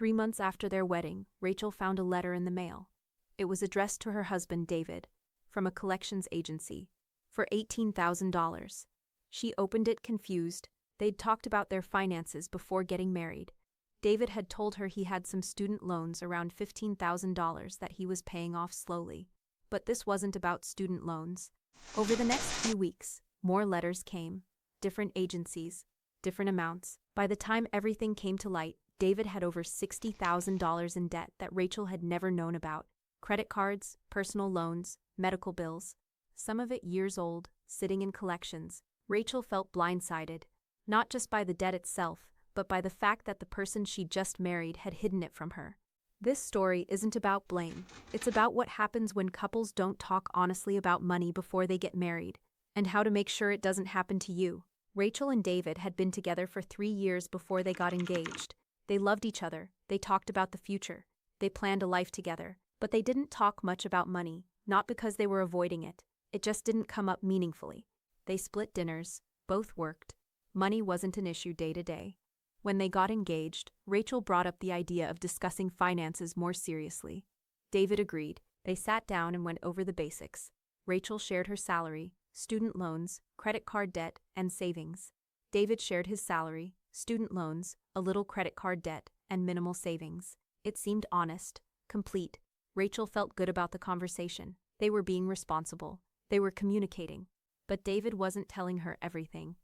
3 months after their wedding, Rachel found a letter in the mail. It was addressed to her husband, David, from a collections agency, for $18,000. She opened it confused. They'd talked about their finances before getting married. David had told her he had some student loans around $15,000 that he was paying off slowly. But this wasn't about student loans. Over the next few weeks, more letters came, different agencies, different amounts. By the time everything came to light, David had over $60,000 in debt that Rachel had never known about. Credit cards, personal loans, medical bills. Some of it years old, sitting in collections. Rachel felt blindsided, not just by the debt itself, but by the fact that the person she'd just married had hidden it from her. This story isn't about blame. It's about what happens when couples don't talk honestly about money before they get married, and how to make sure it doesn't happen to you. Rachel and David had been together for 3 years before they got engaged. They loved each other, they talked about the future, they planned a life together, but they didn't talk much about money, not because they were avoiding it. It just didn't come up meaningfully. They split dinners, both worked. Money wasn't an issue day to day. When they got engaged, Rachel brought up the idea of discussing finances more seriously. David agreed. They sat down and went over the basics. Rachel shared her salary, student loans, credit card debt, and savings. David shared his salary, student loans, a little credit card debt, and minimal savings. It seemed honest, complete. Rachel felt good about the conversation. They were being responsible. They were communicating. But David wasn't telling her everything.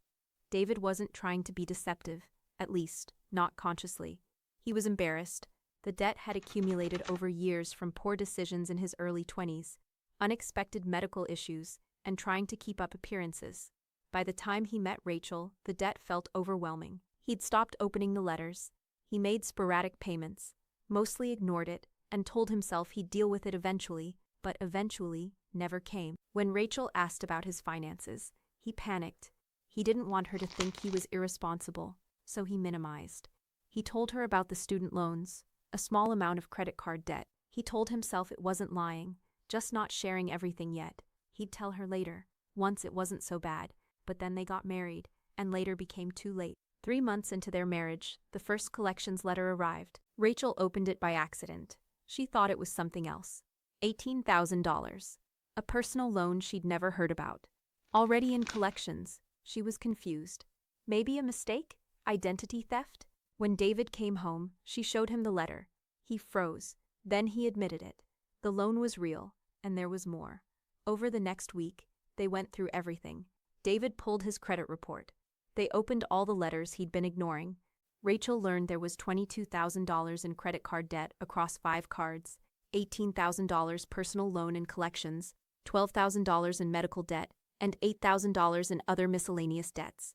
David wasn't trying to be deceptive, at least, not consciously. He was embarrassed. The debt had accumulated over years from poor decisions in his early 20s, unexpected medical issues, and trying to keep up appearances. By the time he met Rachel, the debt felt overwhelming. He'd stopped opening the letters. He made sporadic payments, mostly ignored it, and told himself he'd deal with it eventually, but eventually never came. When Rachel asked about his finances, he panicked. He didn't want her to think he was irresponsible, so he minimized. He told her about the student loans, a small amount of credit card debt. He told himself it wasn't lying, just not sharing everything yet. He'd tell her later. Once it wasn't so bad, but then they got married, and later became too late. 3 months into their marriage, the first collections letter arrived. Rachel opened it by accident. She thought it was something else. $18,000. A personal loan she'd never heard about. Already in collections, she was confused. Maybe a mistake? Identity theft? When David came home, she showed him the letter. He froze. Then he admitted it. The loan was real, and there was more. Over the next week, they went through everything. David pulled his credit report. They opened all the letters he'd been ignoring. Rachel learned there was $22,000 in credit card debt across 5 cards, $18,000 personal loan in collections, $12,000 in medical debt, and $8,000 in other miscellaneous debts.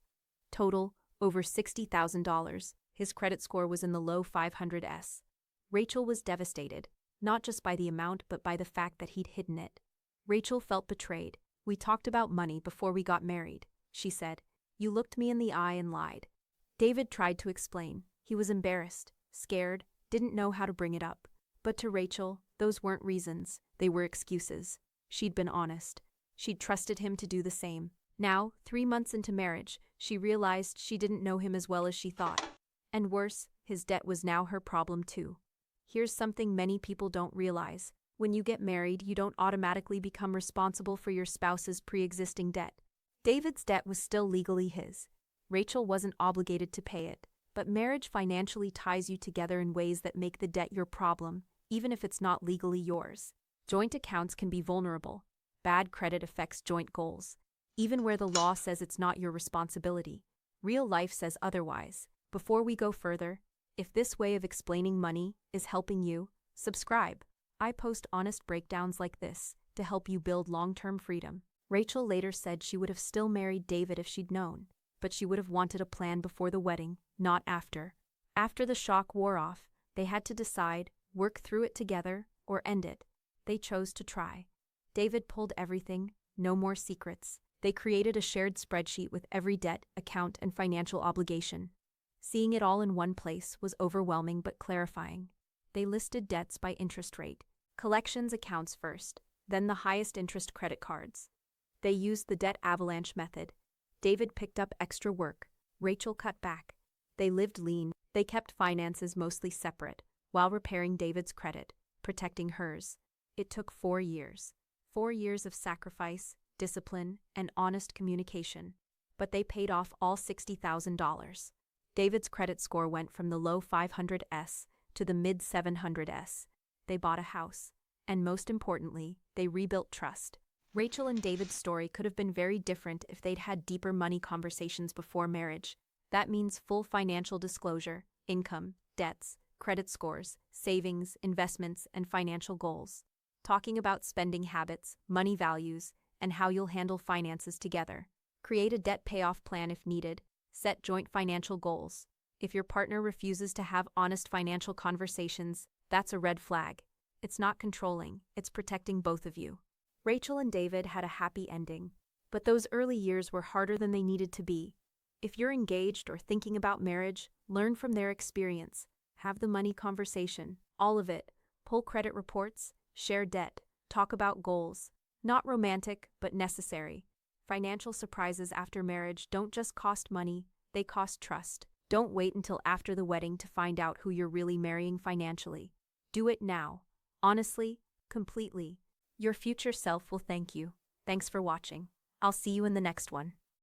Total, over $60,000. His credit score was in the low 500s. Rachel was devastated, not just by the amount but by the fact that he'd hidden it. Rachel felt betrayed. "We talked about money before we got married," she said. "You looked me in the eye and lied." David tried to explain. He was embarrassed, scared, didn't know how to bring it up. But to Rachel, those weren't reasons, they were excuses. She'd been honest. She'd trusted him to do the same. Now, 3 months into marriage, she realized she didn't know him as well as she thought. And worse, his debt was now her problem too. Here's something many people don't realize. When you get married, you don't automatically become responsible for your spouse's pre-existing debt. David's debt was still legally his. Rachel wasn't obligated to pay it, but marriage financially ties you together in ways that make the debt your problem, even if it's not legally yours. Joint accounts can be vulnerable. Bad credit affects joint goals, even where the law says it's not your responsibility. Real life says otherwise. Before we go further, if this way of explaining money is helping you, subscribe. I post honest breakdowns like this to help you build long-term freedom. Rachel later said she would have still married David if she'd known, but she would have wanted a plan before the wedding, not after. After the shock wore off, they had to decide, work through it together, or end it. They chose to try. David pulled everything, no more secrets. They created a shared spreadsheet with every debt, account, and financial obligation. Seeing it all in one place was overwhelming but clarifying. They listed debts by interest rate, collections accounts first, then the highest interest credit cards. They used the debt avalanche method. David picked up extra work. Rachel cut back. They lived lean. They kept finances mostly separate, while repairing David's credit, protecting hers. It took 4 years. 4 years of sacrifice, discipline, and honest communication. But they paid off all $60,000. David's credit score went from the low 500s to the mid 700s. They bought a house. And most importantly, they rebuilt trust. Rachel and David's story could have been very different if they'd had deeper money conversations before marriage. That means full financial disclosure, income, debts, credit scores, savings, investments, and financial goals. Talking about spending habits, money values, and how you'll handle finances together. Create a debt payoff plan if needed. Set joint financial goals. If your partner refuses to have honest financial conversations, that's a red flag. It's not controlling, it's protecting both of you. Rachel and David had a happy ending, but those early years were harder than they needed to be. If you're engaged or thinking about marriage, learn from their experience. Have the money conversation, all of it. Pull credit reports, share debt, talk about goals. Not romantic, but necessary. Financial surprises after marriage don't just cost money, they cost trust. Don't wait until after the wedding to find out who you're really marrying financially. Do it now. Honestly, completely. Your future self will thank you. Thanks for watching. I'll see you in the next one.